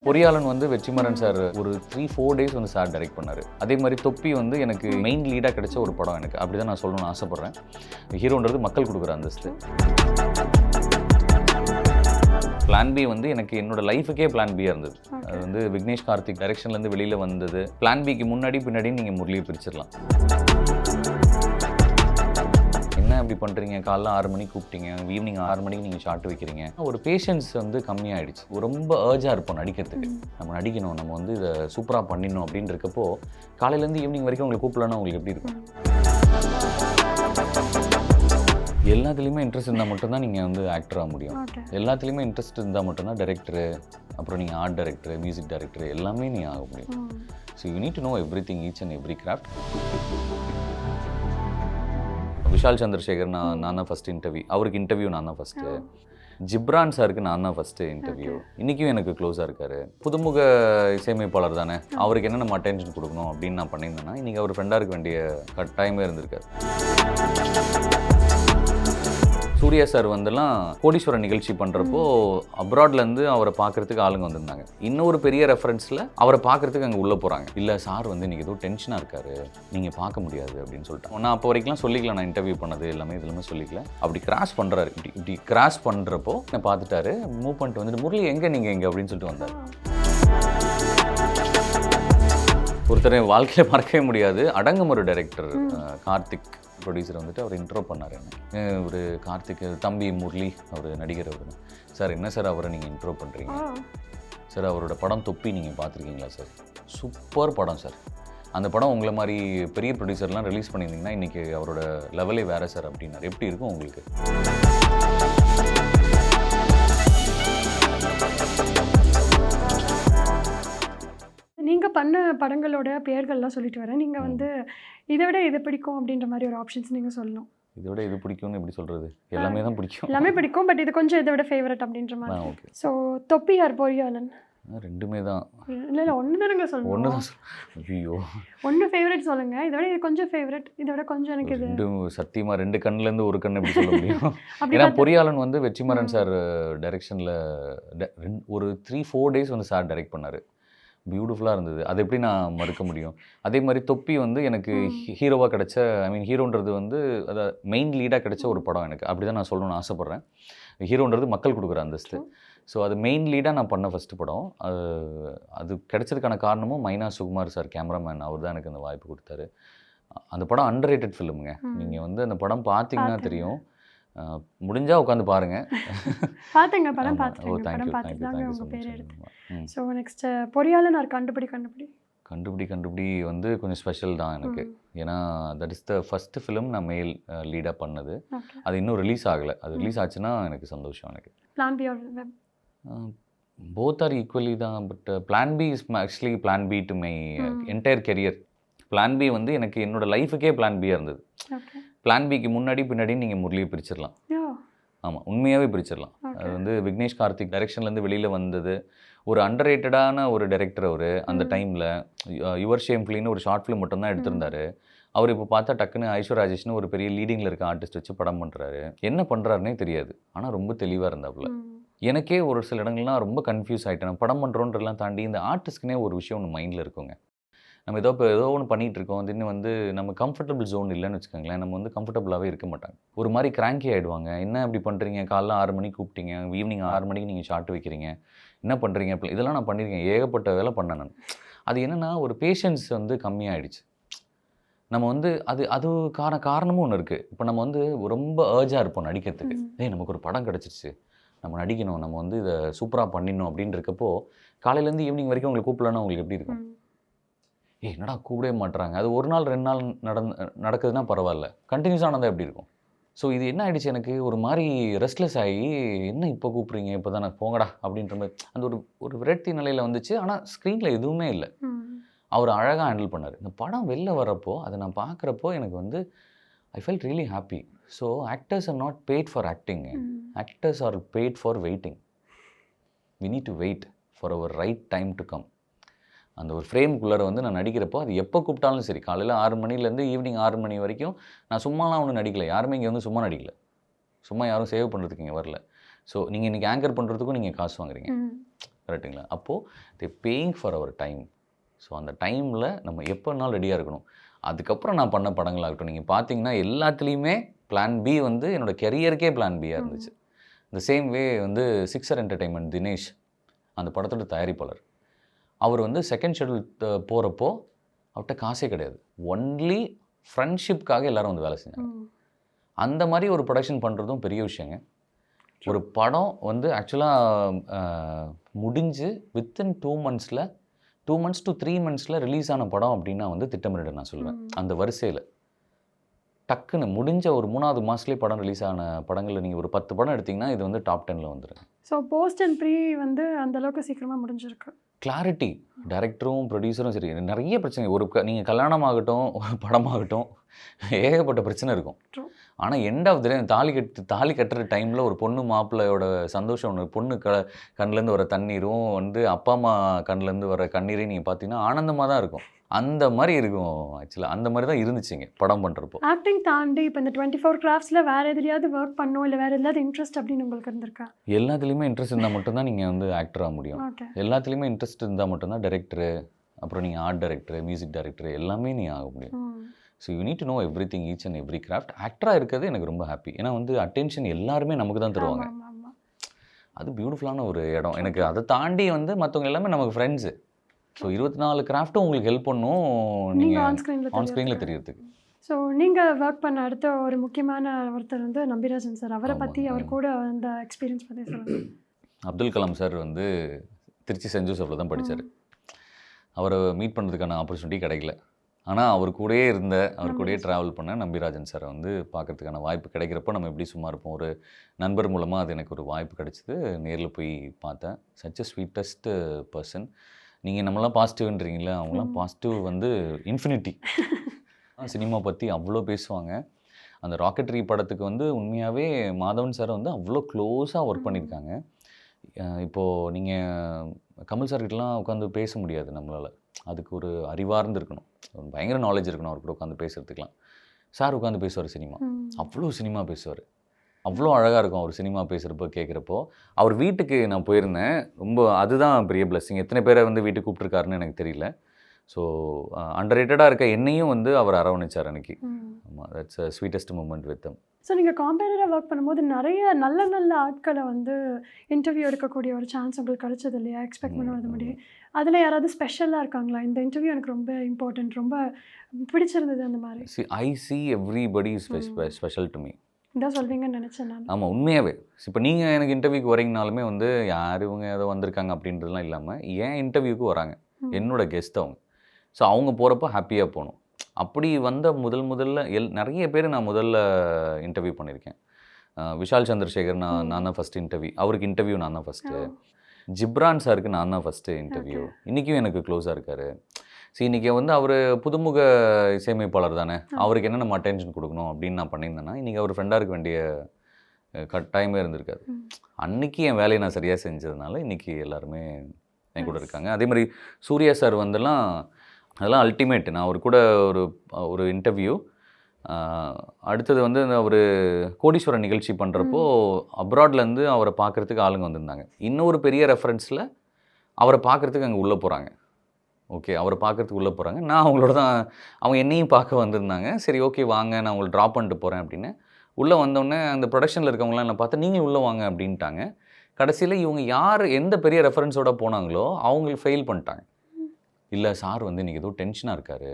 பொறியாளன் வந்து வெற்றிமாறன் சார் ஒரு 3-4 டேஸ் வந்து சார் டைரக்ட் பண்ணார். அதே மாதிரி தொப்பி வந்து எனக்கு மெயின் லீடாக கிடைச்ச ஒரு படம் எனக்கு. அப்படி தான் நான் சொல்லணும்னு ஆசைப்பட்றேன். ஹீரோன்றது மக்கள் கொடுக்குற அந்தஸ்து. பிளான் பி வந்து எனக்கு என்னோட லைஃபுக்கே பிளான் பியாக இருந்தது. அது வந்து விக்னேஷ் கார்த்திக் டைரக்ஷன்லேருந்து வெளியில் வந்தது. பிளான் பிக்கு முன்னாடி பின்னாடி நீங்கள் முரளியை பிரிச்சிடலாம். என்ன அப்படி பண்ணுறீங்க, காலைல 6 மணிக்கு கூப்பிட்டீங்க, ஈவினிங் 6 மணிக்கு நீங்கள் ஷார்ட் வைக்கிறீங்க. ஒரு பேஷன்ஸ் வந்து கம்மியாகிடுச்சு. ரொம்ப ஏர்ஜாக இருப்போம் நடிக்கிறதுக்கு. நம்ம நடிக்கணும், நம்ம வந்து இதை சூப்பராக பண்ணிடணும் அப்படின்னு இருக்கப்போ காலையிலேருந்து ஈவினிங் வரைக்கும் உங்களை கூப்பிடலன்னா உங்களுக்கு எப்படி இருக்கும்? எல்லாத்துலேயுமே இன்ட்ரெஸ்ட் இருந்தால் மட்டும்தான் நீங்கள் வந்து ஆக்டராக முடியும். எல்லாத்துலேயுமே இன்ட்ரெஸ்ட் இருந்தால் மட்டும்தான் டைரக்டரு, அப்புறம் நீங்கள் ஆர்ட் டைரக்டரு, மியூசிக் டைரக்டரு எல்லாமே நீங்கள் ஆக முடியும். So you need to know everything, each and every craft. Vishal Chandrasekhar நான் தான் ஃபஸ்ட் இன்டர்வியூ, அவருக்கு இன்டர்வியூ நான் தான் ஃபஸ்ட்டு. ஜிப்ரான் சாருக்கு நான் தான் ஃபஸ்ட்டு இன்டர்வியூ. இன்றைக்கும் எனக்கு க்ளோஸாக இருக்கார். புதுமுக இசையமைப்பாளர் தானே, அவருக்கு என்ன நம்ம அட்டென்ஷன் கொடுக்கணும் அப்படின்னு நான் பண்ணியிருந்தேன்னா இன்றைக்கி அவர் ஃப்ரெண்டாக இருக்க வேண்டிய கட்டாயமே இருந்திருக்காரு. சூர்யா சார் வந்துலாம் கோடீஸ்வரன் நிகழ்ச்சி பண்ணுறப்போ அப்ராட்லேருந்து அவரை பார்க்குறதுக்கு ஆளுங்க வந்திருந்தாங்க. இன்னொரு பெரிய ரெஃபரன்ஸில் அவரை பார்க்குறதுக்கு அங்கே உள்ளே போகிறாங்க. இல்லை சார் வந்து இன்றைக்கி ஏதோ டென்ஷனாக இருக்காரு, நீங்கள் பார்க்க முடியாது அப்படின்னு சொல்லிட்டு. நான் அப்போ வரைக்கும்லாம் சொல்லிக்கல, நான் இன்டர்வியூ பண்ணது எல்லாமே சொல்லிக்கல. அப்படி கிராஸ் பண்ணுறாரு. இப்படி கிராஸ் பண்ணுறப்போ நான் பார்த்துட்டாரு, மூவ் பண்ணிட்டு வந்துட்டு முரளி எங்கே நீங்கள் எங்கே அப்படின்னு சொல்லிட்டு வந்தார். ஒருத்தரை வாழ்க்கையில் மறக்கவே முடியாது. அடங்குமுறை டைரக்டர் கார்த்திக் ப்ரொடியூசர் வந்துட்டு அவர் இன்ட்ரோ பண்ணார். என்ன ஒரு கார்த்திக் தம்பி முரளி அவர் நடிகர். அவர் சார் என்ன சார் அவரை நீங்கள் இன்ட்ரோ பண்ணுறீங்க சார், அவரோட படம் தொப்பி நீங்கள் பார்த்துருக்கீங்களா சார்? சூப்பர் படம் சார். அந்த படம் உங்களை மாதிரி பெரிய ப்ரொடியூசர்லாம் ரிலீஸ் பண்ணியிருந்தீங்கன்னா இன்றைக்கி அவரோட லெவலே வேறு சார் அப்படின்னாரு. எப்படி இருக்கும் உங்களுக்கு? நீங்கள் பண்ண படங்களோட பெயர்கள்லாம் சொல்லிட்டு வரேன். நீங்கள் வந்து இதை விட இது பிடிக்கும் அப்படின்ற மாதிரி ஒரு ஆப்ஷன்ஸ் நீங்கள் சொல்லணும். இதை விட இது பிடிக்கும்னு எப்படி சொல்கிறது? எல்லாமே தான் பிடிக்கும். எல்லாமே பிடிக்கும், பட் இது கொஞ்சம் இதை விட ஃபேவரட் அப்படின்ற மாதிரி. ஓகே. ஸோ தொப்பி ஆர் பொறியாளன்? ரெண்டுமே தான். இல்லை ஒன்று தானங்க சொல்லுங்கள். ஒன்று தான். ஐயோ, ஒன்று ஃபேவரட் சொல்லுங்கள். இதை விட இது கொஞ்சம் ஃபேவரட், இதை விட கொஞ்சம் எனக்கு இது சத்தியமாக 2 கண்ணுலேருந்து ஒரு கண் எப்படி சொல்ல முடியும்? ஏன்னா பொறியாளன் வந்து வெற்றிமாறன் சார் டைரக்ஷனில் ஒரு 3-4 டேஸ் வந்து சார் டைரக்ட் பண்ணார். பியூட்டிஃபுல்லாக இருந்தது. அது எப்படி நான் மறுக்க முடியும்? அதே மாதிரி தொப்பி வந்து எனக்கு ஹீரோவாக கிடைச்ச, ஹீரோன்றது வந்து அதை மெயின் லீடாக கிடைச்ச ஒரு படம் எனக்கு. அப்படி தான் நான் சொல்லணும்னு ஆசைப்பட்றேன். ஹீரோன்றது மக்கள் கொடுக்குற அந்தஸ்து. ஸோ அது மெயின் லீடாக நான் பண்ண ஃபஸ்ட்டு படம். அது கிடைச்சதுக்கான காரணமும் மைனா சுகுமார் சார் கேமராமேன், அவர் தான் எனக்கு அந்த வாய்ப்பு கொடுத்தாரு. அந்த படம் அண்டர்ரேட்டட் ஃபிலிமுங்க. நீங்கள் வந்து அந்த படம் பார்த்தீங்கன்னா தெரியும். முடிஞ்சால் உட்காந்து பாருங்கள். பார்த்துங்க, படம் பார்த்துட்டு படம் பார்த்துட்டு தாங்க உங்கள் பேர் எடுத்து. ஸோ நெக்ஸ்ட் பொறியாளன் ஆர் கண்டுபிடி வந்து கொஞ்சம் ஸ்பெஷல் தான் எனக்கு. ஏன்னா that is the first film நான் மேல் லீடாக பண்ணது. அது இன்னும் ரிலீஸ் ஆகலை. அது ரிலீஸ் ஆச்சுன்னா எனக்கு சந்தோஷம். எனக்கு plan B or web both are equally தான். But plan B is actually plan B to my entire career. Plan B வந்து எனக்கு என்னோட லைஃபுக்கே பிளான் பியாக இருந்தது. பிளான் பிக்கு முன்னாடி பின்னாடி நீங்கள் முரளியை பிரிச்சிடலாம். ஆமாம், உண்மையாகவே பிரிச்சிடலாம். அது வந்து விக்னேஷ் கார்த்திக் டைரக்ஷன்லேருந்து வெளியில் வந்தது. ஒரு அண்டர்ரேட்டடான ஒரு டைரக்டர் அவர். அந்த டைமில் யுவர் ஷேம்ஃப்லின்னு ஒரு ஷார்ட் ஃபிலிம் மட்டும்தான் எடுத்திருந்தார். அவர் இப்போ பார்த்தா டக்குன்னு ஐஸ்வர்ராஜேஷ்னு ஒரு பெரிய லீடிங்கில் இருக்க ஆர்டிஸ்ட் வச்சு படம் பண்ணுறாரு. என்ன பண்ணுறாருனே தெரியாது, ஆனால் ரொம்ப தெளிவாக இருந்தாப்புல. எனக்கே ஒரு சில இடங்கள்லாம் ரொம்ப கன்ஃபியூஸ் ஆகிட்டேன். நான் படம் பண்ணுறோன்றலாம் தாண்டி இந்த ஆர்டிஸ்ட்க்குனே ஒரு விஷயம் ஒன்று மைண்டில் இருக்குங்க. நம்ம ஏதோ ஒன்று பண்ணிகிட்டு இருக்கோம், தின்னு வந்து நம்ம கம்ஃபர்டபுள் ஜோன் இல்லைன்னு வச்சுக்கோங்களேன். நம்ம வந்து கம்ஃபர்டபுளாகவே இருக்க மாட்டாங்க. ஒரு மாதிரி கிராங்கி ஆகிடுவாங்க. என்ன அப்படி பண்ணுறீங்க, காலைல 6 மணிக்கு கூப்பிட்டீங்க, ஈவினிங் 6 மணிக்கு நீங்கள் ஷார்ட் வைக்கிறீங்க, என்ன பண்ணுறீங்க? இதெல்லாம் நான் பண்ணியிருக்கேன், ஏகப்பட்ட வேலை பண்ணேன் நான். அது என்னென்னா ஒரு பேஷன்ஸ் வந்து கம்மியாகிடுச்சு. நம்ம வந்து அது காரணமும் ஒன்று இருக்குது. இப்போ நம்ம வந்து ரொம்ப ஏர்ஜாக இருப்போம் நடிக்கிறதுக்கு. நமக்கு ஒரு படம் கிடச்சிருச்சு, நம்ம நடிக்கணும், நம்ம வந்து இதை சூப்பராக பண்ணிடணும் அப்படின்னு இருக்கப்போ காலையிலேருந்து ஈவினிங் வரைக்கும் உங்களை கூப்பிடலன்னா உங்களுக்கு எப்படி இருக்கும்? என்னடா கூப்பிடவே மாட்டுறாங்க. அது 1 நாள் 2 நாள் நடக்குதுன்னா பரவாயில்ல, கண்டினியூஸாக நடந்தால் எப்படி இருக்கும்? ஸோ இது என்ன ஆகிடுச்சு, எனக்கு ஒரு மாதிரி ரெஸ்ட்லெஸ் ஆகி, என்ன இப்போ கூப்பிட்றீங்க, இப்போ தானே போங்கடா அப்படின்ற மாதிரி அந்த ஒரு விரக்தி நிலையில் வந்துச்சு. ஆனால் ஸ்க்ரீனில் எதுவுமே இல்லை. அவர் அழகாக ஹேண்டில் பண்ணார். இந்த படம் வெளில வரப்போ அதை நான் பார்க்குறப்போ எனக்கு வந்து I felt really happy. So actors are not paid for acting, actors are paid for waiting. We need to wait for our right time to come. அந்த ஒரு ஃப்ரேமுக்குள்ளே வந்து நான் நடிக்கிறப்போ அது எப்போ கூப்பிட்டாலும் சரி, காலையில் 6 மணிலேருந்து ஈவினிங் 6 மணி வரைக்கும் நான் சும்மாலாம் ஒன்றும் நடிக்கலை. யாருமே இங்கே வந்து சும்மா நடிக்கலை. சும்மா யாரும் சேவ் பண்ணுறதுக்கு இங்கே வரல. ஸோ நீங்கள் இன்றைக்கி ஆங்கர் பண்ணுறதுக்கும் நீங்கள் காசு வாங்குறீங்க. கரெக்டுங்களா? அப்போது they paying for our time. So அந்த டைமில் நம்ம எப்போனாலும் ரெடியாக இருக்கணும். அதுக்கப்புறம் நான் பண்ண படங்களாகட்டும், நீங்கள் பார்த்தீங்கன்னா எல்லாத்துலேயுமே பிளான் பி வந்து என்னோடய கெரியருக்கே பிளான் பியாக இருந்துச்சு. இந்த சேம் வே வந்து சிக்ஸர் என்டர்டெயின்மெண்ட் தினேஷ், அந்த படத்தோட தயாரிப்பாளர், அவர் வந்து செகண்ட் ஷெட்யூல் போகிறப்போ அவர்கிட்ட காசே கிடையாது. ஒன்லி ஃப்ரெண்ட்ஷிப்காக எல்லோரும் வந்து வேலை செஞ்சாங்க. அந்த மாதிரி ஒரு ப்ரொடக்ஷன் பண்ணுறதும் பெரிய விஷயங்க. ஒரு படம் வந்து ஆக்சுவலாக முடிஞ்சு வித்தின் 2 மந்த்ஸில் 2 மந்த்ஸ் to 3 மந்த்ஸில் ரிலீஸ் ஆன படம் அப்படின்னா வந்து திட்டமிட நான் சொல்லுவேன். அந்த வரிசையில் டக்குன்னு முடிஞ்ச ஒரு 3வது மாதத்துலேயே படம் ரிலீஸ் ஆன படங்களில் நீங்கள் ஒரு 10 படம் எடுத்திங்கன்னா இது வந்து டாப் 10ல் வந்துடும். ஸோ போஸ்ட் அண்ட் ப்ரீ வந்து அந்தளவுக்கு சீக்கிரமாக முடிஞ்சிருக்கு. கிளாரிட்டி, டைரக்டரும் ப்ரொடியூசரும் சரி, நிறைய பிரச்சனை. ஒரு நீங்கள் கல்யாணம் ஆகட்டும், ஒரு படமாகட்டும், ஏகப்பட்ட பிரச்சனை இருக்கும். ஆனால் எண்ட் ஆஃப் த டே தாலி கட்டுற டைமில் ஒரு பொண்ணு மாப்பிள்ளையோட சந்தோஷம் ஒன்று, பொண்ணு கண்ணிலேருந்து வர தண்ணீரும் வந்து அப்பா அம்மா கண்ணிலேருந்து வர கண்ணீரையும் நீங்கள் பார்த்தீங்கன்னா ஆனந்தமாக தான் இருக்கும். அந்த மாதிரி இருக்கும். ஆக்சுவலாக அந்த மாதிரி தான் இருந்துச்சுங்க படம் பண்ணுறப்போ. ஆக்டிங் தாண்டி இப்போ இந்த 24 கிராஃப்ட்ஸில் வேறு எதுலையாவது ஒர்க் பண்ணணும், இல்லை வேறு எதாவது இன்ட்ரெஸ்ட் அப்படின்னு உங்களுக்கு இருந்திருக்கா? எல்லாத்துலேயுமே இன்ட்ரெஸ்ட் இருந்தால் மட்டும்தான் நீங்கள் வந்து ஆக்டர் ஆக முடியும். எல்லாத்துலேயுமே இன்ட்ரெஸ்ட் இருந்தால் மட்டும்தான் டைரக்டரு, அப்புறம் நீங்கள் ஆர்ட் டைரக்டர், மியூசிக் டைரக்டர் எல்லாமே நீங்கள் ஆக முடியும். So you need to know everything, each and every craft. ஆக்டராக இருக்கிறது எனக்கு ரொம்ப ஹாப்பி. ஏன்னா வந்து அட்டென்ஷன் எல்லாருமே நமக்கு தான் தருவாங்க. அது பியூட்டிஃபுல்லான ஒரு இடம் எனக்கு. அதை தாண்டி வந்து மற்றவங்க எல்லாமே நமக்கு ஃப்ரெண்ட்ஸு. ஸோ 24 கிராஃப்ட்டும் உங்களுக்கு ஹெல்ப் பண்ணும் நீங்கள் ஆன் ஸ்க்ரீனில் தெரியறதுக்கு. ஸோ நீங்கள் ஒர்க் பண்ண அடுத்த ஒரு முக்கியமான ஒருத்தர் வந்து நம்பிராஜன் சார். அவரை பற்றி, அவர் கூட அந்த எக்ஸ்பீரியன்ஸ் பற்றி சொல்லுங்கள். அப்துல் கலாம் சார் வந்து திருச்சி சென்ட் ஜோசஃபில் தான் படித்தார். அவரை மீட் பண்ணுறதுக்கான ஆப்பர்ச்சுனிட்டி கிடைக்கல. ஆனால் அவர் கூடயே அவர் கூடயே ட்ராவல் பண்ண நம்பிராஜன் சாரை வந்து பார்க்குறதுக்கான வாய்ப்பு கிடைக்கிறப்போ நம்ம எப்படி சும்மா இருப்போம். ஒரு நண்பர் மூலமாக அது எனக்கு ஒரு வாய்ப்பு கிடைச்சிது. நேரில் போய் பார்த்தேன். Such a sweetest person. நீங்கள் நம்மளாம் பாசிட்டிவ்ன்றீங்களா, அவங்களாம் பாசிட்டிவ் வந்து இன்ஃபினிட்டி. சினிமா பற்றி அவ்வளோ பேசுவாங்க. அந்த ராக்கெட்ரி படத்துக்கு வந்து உண்மையாகவே மாதவன் சார் வந்து அவ்வளோ க்ளோஸாக ஒர்க் பண்ணியிருக்காங்க. இப்போது நீங்கள் கமல் சார்கிட்டலாம் உட்காந்து பேச முடியாது நம்மளால். அதுக்கு ஒரு அறிவார்ந்து இருக்கணும், பயங்கர நாலேஜ் இருக்கணும் அவர் கூட உட்காந்து பேசுகிறதுக்கெலாம். சார் உட்காந்து பேசுவார் சினிமா, அவ்வளோ சினிமா பேசுவார். அவ்வளோ அழகாக இருக்கும் அவர் சினிமா பேசுகிறப்போ கேட்குறப்போ. அவர் வீட்டுக்கு நான் போயிருந்தேன். ரொம்ப அதுதான் பெரிய பிளெஸ்ஸிங். எத்தனை பேரை வந்து வீட்டுக்கு கூப்பிட்ருக்காருன்னு எனக்கு தெரியல. ஸோ அண்டர்ரேட்டடாக இருக்க என்னையும் வந்து அவர் அரவணைச்சார் அன்றைக்கி. ஆமாம், that's a sweetest moment with them. So நீங்கள் காம்பேரராக ஒர்க் பண்ணும்போது நிறைய நல்ல நல்ல ஆட்களை வந்து இன்டர்வியூ எடுக்கக்கூடிய ஒரு சான்ஸ் உங்களுக்கு கிடச்சது இல்லையா? எக்ஸ்பெக்ட் பண்ண முடியும். அதில் யாராவது ஸ்பெஷலாக இருக்காங்களா? இந்த இன்டர்வியூ எனக்கு ரொம்ப இம்பார்ட்டன்ட், ரொம்ப பிடிச்சிருந்தது அந்த மாதிரி. I see everybody is special to me. இதான் சொல்வீங்கன்னு நினச்சேன் நான். ஆமாம், உண்மையாகவே. இப்போ நீங்கள் எனக்கு இன்டர்வியூக்கு வரீங்கனாலுமே வந்து யார் இவங்க ஏதோ வந்திருக்காங்க அப்படின்றதுலாம் இல்லாமல் ஏன் இன்டர்வியூக்கு வராங்க, என்னோட கெஸ்ட் அவங்க. ஸோ அவங்க போகிறப்போ ஹாப்பியாக போகணும். அப்படி வந்த முதல்ல நிறைய பேர் நான் முதல்ல இன்டர்வியூ பண்ணியிருக்கேன். விஷால் சந்திரசேகர் நான் தான் ஃபஸ்ட்டு இன்டர்வியூ. அவருக்கு இன்டர்வியூ நான் தான் ஃபஸ்ட்டு. ஜிப்ரான் சாருக்கு நான் தான் ஃபஸ்ட்டு இன்டர்வியூ. இன்றைக்கும் எனக்கு க்ளோஸாக இருக்கார். சரி, இன்றைக்கி வந்து அவர் புதுமுக இசையமைப்பாளர் தானே, அவருக்கு என்ன நம்ம அட்டென்ஷன் கொடுக்கணும் அப்படின்னு நான் பண்ணியிருந்தேன்னா இன்றைக்கி அவர் ஃப்ரெண்டாக இருக்க வேண்டிய கட்டாயமே இருந்திருக்காது. அன்றைக்கி என் வேலையை நான் சரியாக செஞ்சதுனால இன்றைக்கி எல்லாருமே என் கூட இருக்காங்க. அதே மாதிரி சூர்யா சார் வந்துலாம் அதெல்லாம் அல்டிமேட். நான் அவர் கூட ஒரு இன்டர்வியூ, அடுத்தது வந்து ஒரு கோடீஸ்வரன் நிகழ்ச்சி பண்ணுறப்போ அப்ராட்லேருந்து அவரை பார்க்குறதுக்கு ஆளுங்க வந்திருந்தாங்க. இன்னொரு பெரிய ரெஃபரன்ஸில் அவரை பார்க்குறதுக்கு அங்கே உள்ளே போகிறாங்க. ஓகே, அவரை பார்க்குறதுக்கு உள்ளே போகிறாங்க. நான் அவங்களோட தான், அவங்க என்னையும் பார்க்க வந்திருந்தாங்க. சரி ஓகே வாங்க, நான் உங்களை ட்ராப் பண்ணிட்டு போகிறேன் அப்படின்னு. உள்ளே வந்தோடனே அந்த ப்ரொடக்ஷனில் இருக்கவங்களாம் என்ன பார்த்தா நீங்களும் உள்ளே வாங்க அப்படின்ட்டாங்க. கடைசியில் இவங்க யார் எந்த பெரிய ரெஃபரன்ஸோடு போனாங்களோ அவங்களுக்கு ஃபெயில் பண்ணிட்டாங்க. இல்லை சார் வந்து இன்றைக்கி ஏதோ டென்ஷனாக இருக்கார்,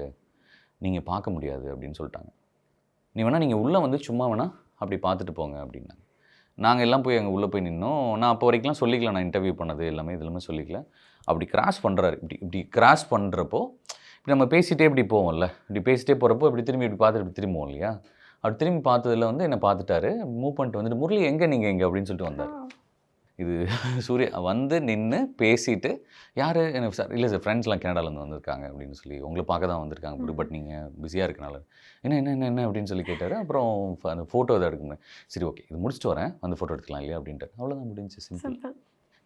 நீங்கள் பார்க்க முடியாது அப்படின்னு சொல்லிட்டாங்க. நீங்கள் உள்ளே வந்து சும்மா வேணால் அப்படி பார்த்துட்டு போங்க அப்படின்னாங்க. நாங்கள் எல்லாம் போய் அங்கே உள்ளே போய் நின்னோம். நான் அப்போ வரைக்கும்லாம் சொல்லிக்கல, நான் இன்டர்வியூ பண்ணது எல்லாமே சொல்லிக்கல. அப்படி கிராஸ் பண்ணுறாரு. இப்படி கிராஸ் பண்ணுறப்போ இப்படி நம்ம பேசிகிட்டே இப்படி போவோம்ல, இப்படி பேசிகிட்டே போகிறப்போ இப்படி இப்படி பார்த்துட்டு இப்படி திரும்புவோம் இல்லையா? அப்படி திரும்பி பார்த்ததில் வந்து என்னை பார்த்துட்டாரு. மூவ் பண்ணிட்டு வந்துட்டு முரளி நீங்கள் எங்கே அப்படின்னு சொல்லிட்டு வந்தார். இது சூர்யா வந்து நின்று பேசிட்டு யார் எனக்கு சார், இல்லை சார் ஃப்ரெண்ட்ஸ்லாம் கனடாலேருந்து வந்திருக்காங்க அப்படின்னு சொல்லி, உங்களை பார்க்க தான் வந்திருக்காங்க, பட் நீங்கள் பிஸியாக இருக்கனால என்ன அப்படின்னு சொல்லி கேட்டார். அப்புறம் அந்த ஃபோட்டோ இதை எடுக்கணும். சரி ஓகே, இது முடிச்சுட்டு வரேன், வந்து ஃபோட்டோ எடுத்துக்கலாம் இல்லையா அப்படின்ட்டு. அவ்வளோதான், முடிஞ்சு, சிம்பிள்.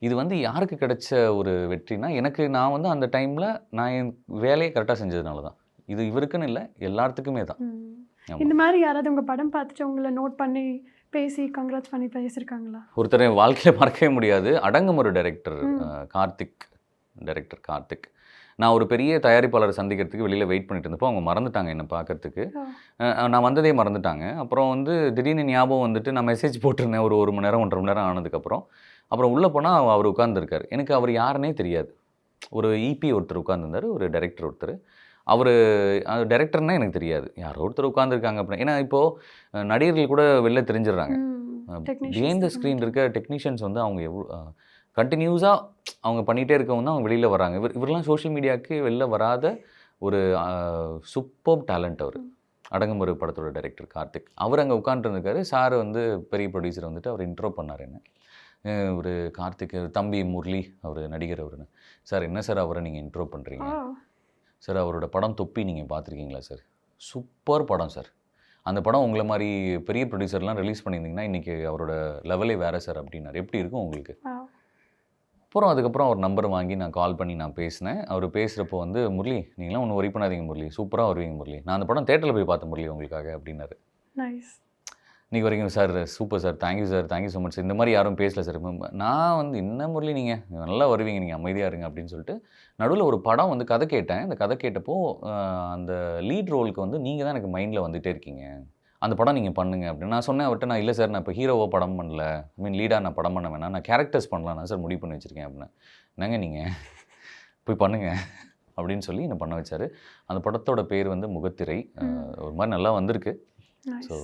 இது வந்து யாருக்கு கிடைச்ச ஒரு வெற்றினா, நான் வந்து அந்த டைமில் நான் என் வேலையை கரெக்டாக செஞ்சதுனால தான். இது இவருக்குன்னு இல்லை, எல்லாத்துக்குமே தான். இந்த மாதிரி யாராவது உங்கள் படம் பார்த்துட்டு உங்களை நோட் பண்ணி பேசி கங்க்ராட்ஸ் பண்ணி பேசியிருக்காங்களா? ஒருத்தரை வாழ்க்கையில் மறக்கவே முடியாது. அடங்கும் ஒரு டைரக்டர் கார்த்திக். நான் ஒரு பெரிய தயாரிப்பாளரை சந்திக்கிறதுக்கு வெளியில் வெயிட் பண்ணிட்டு இருந்தப்போ அவங்க மறந்துட்டாங்க என்னை பார்க்கறதுக்கு. நான் வந்ததே மறந்துட்டாங்க. அப்புறம் வந்து திடீர்னு ஞாபகம் வந்துட்டு நான் மெசேஜ் போட்டிருந்தேன் ஒரு 1 மணி நேரம் 1.5 மணி நேரம் ஆனதுக்கப்புறம். அப்புறம் உள்ளே போனால் அவர் உட்கார்ந்துருக்காரு. எனக்கு அவர் யாருன்னே தெரியாது. ஒரு இபி ஒருத்தர் உட்கார்ந்துருந்தார், ஒரு டைரக்டர் ஒருத்தர். அவர் டைரக்டர்னால் எனக்கு தெரியாது. யாரோ ஒருத்தர் உட்காந்துருக்காங்க அப்படின்னு. ஏன்னா இப்போது நடிகர்கள் கூட வெளில தெரிஞ்சிடுறாங்க. பிஹைண்ட் த ஸ்க்ரீன் இருக்க டெக்னீஷியன்ஸ் வந்து அவங்க கண்டினியூஸாக அவங்க பண்ணிகிட்டே இருக்கவங்க தான் அவங்க வெளியில் வராங்க. இவரெல்லாம் சோஷியல் மீடியாவுக்கு வெளில வராத ஒரு சூப்பர் டேலண்ட் அவர். அடங்கும் ஒரு படத்தோட டைரக்டர் கார்த்திக். அவர் அங்கே உட்காந்துருந்துருக்காரு. சார் வந்து பெரிய ப்ரொடியூசர் வந்துட்டு அவர் இன்ட்ரோ பண்ணார் என்ன. ஒரு கார்த்திக் தம்பி முரளி அவர் நடிகர் அவருன்னு. சார் என்ன சார் அவரை நீங்கள் இன்ட்ரோ பண்ணுறீங்க சார்? அவரோட படம் தொப்பி நீங்கள் பார்த்துருக்கீங்களா சார்? சூப்பர் படம் சார். அந்த படம் உங்களை மாதிரி பெரிய ப்ரொடியூசர்லாம் ரிலீஸ் பண்ணியிருந்தீங்கன்னா இன்றைக்கி அவரோட லெவலே வேறு சார் அப்படின்னாரு. எப்படி இருக்கும் உங்களுக்கு? அப்புறம் அதுக்கப்புறம் அவர் நம்பர் வாங்கி நான் கால் பண்ணி நான் பேசினேன். அவர் பேசுகிறப்போ வந்து முரளி நீங்களாம் ஒன்றும் ஒரி பண்ணாதீங்க முரளி, சூப்பராக வருவீங்க முரளி, நான் அந்த படம் தேட்டரில் போய் பார்த்தேன் முரளி உங்களுக்காக அப்படின்னாரு. நீங்கள் வரீங்க sir, super sir, thank you so much sir. இந்த மாதிரி யாரும் பேசல சார். நான் வந்து என்ன முரளி நீங்கள் நல்லா வருவீங்க, நீங்கள் அமைதியாக இருங்க அப்படின்னு சொல்லிட்டு நடுவில் ஒரு படம் வந்து கதை கேட்டேன். அந்த கதை கேட்டப்போ அந்த லீட் ரோலுக்கு வந்து நீங்கள் தான் எனக்கு மைண்டில் வந்துகிட்டே இருக்கீங்க, அந்த படம் நீங்கள் பண்ணுங்க அப்படின்னு நான் சொன்னேன் அவர்கிட்ட. நான் இல்லை சார், நான் இப்போ ஹீரோவாக படம் பண்ணல, லீடாக நான் படம் பண்ண வேணாம், நான் கேரக்டர்ஸ் பண்ணலாம் நான் சார் முடிவு பண்ணி வச்சுருக்கேன் அப்படின்னு. என்னங்க நீங்கள் போய் பண்ணுங்க அப்படின்னு சொல்லி என்னை பண்ண வச்சார். அந்த படத்தோட பேர் வந்து முகத்திரை. ஒரு மாதிரி நல்லா வந்திருக்கு. ஸோ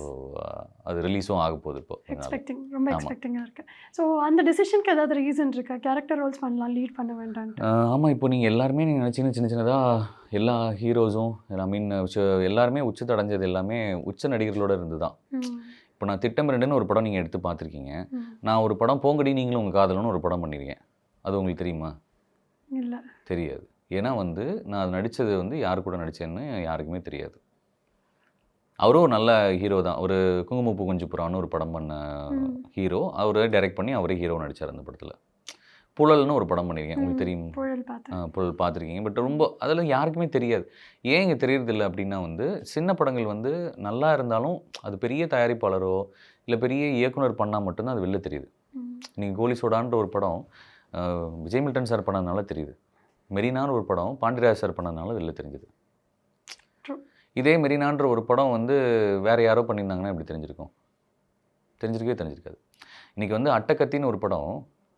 அது ரிலீஸும் ஆக போகுது இப்போ. ரொம்ப எக்ஸ்பெக்டிங்காக இருக்குது. ஸோ அந்த டெசிஷனுக்கு ஏதாவது ரீசன் இருக்கா? கேரக்டர் ரோல்ஸ் பண்ணலாம், லீட் பண்ண வேண்டான்ட்டு. ஆமாம், இப்போ நீங்கள் எல்லாருமே நீங்கள் நினச்சிங்கன்னா சின்ன சின்னதாக எல்லா ஹீரோஸும் எல்லாருமே உச்சத்தை அடைஞ்சது எல்லாமே உச்ச நடிகர்களோடு இருந்து தான். இப்போ நான் திட்டம் 2ன்னு ஒரு படம் நீங்கள் எடுத்து பார்த்துருக்கீங்க. நான் ஒரு படம் போங்கடி நீங்களும் உங்கள் காதலன்னு ஒரு படம் பண்ணியிருக்கேன். அது உங்களுக்கு தெரியுமா? இல்லை, தெரியாது. ஏன்னா வந்து நான் அது நடித்தது வந்து யார் கூட நடித்தேன்னு யாருக்குமே தெரியாது. அவரும் ஒரு நல்ல ஹீரோ தான். ஒரு குங்குமப்பூ குஞ்சுப்புறான்னு ஒரு படம் பண்ண ஹீரோ. அவரை டைரக்ட் பண்ணி அவரே ஹீரோ நடித்தார் அந்த படத்தில். புழல்னு ஒரு படம் பண்ணியிருக்கேன், உங்களுக்கு தெரியும்? புழல் பார்த்துருக்கீங்க. பட் ரொம்ப அதெல்லாம் யாருக்குமே தெரியாது. ஏன் இங்கே தெரியறதில்லை அப்படின்னா வந்து சின்ன படங்கள் வந்து நல்லா இருந்தாலும் அது பெரிய தயாரிப்பாளரோ இல்லை பெரிய இயக்குனர் பண்ணால் மட்டும்தான் அது வெளில தெரியுது. நீங்கள் கோலி சோடான்ற ஒரு படம் விஜய் மில்டன் சார் பண்ணதுனால தெரியுது. மெரினான்னு ஒரு படம் பாண்டியராஜ் சார் பண்ணதுனால வெளில தெரிஞ்சுது. இதே மெரினான்ற ஒரு படம் வந்து வேறு யாரோ பண்ணியிருந்தாங்கன்னா எப்படி தெரிஞ்சிருக்கும்? தெரிஞ்சிருக்காது. இன்றைக்கி வந்து அட்டக்கத்தின்னு ஒரு படம்,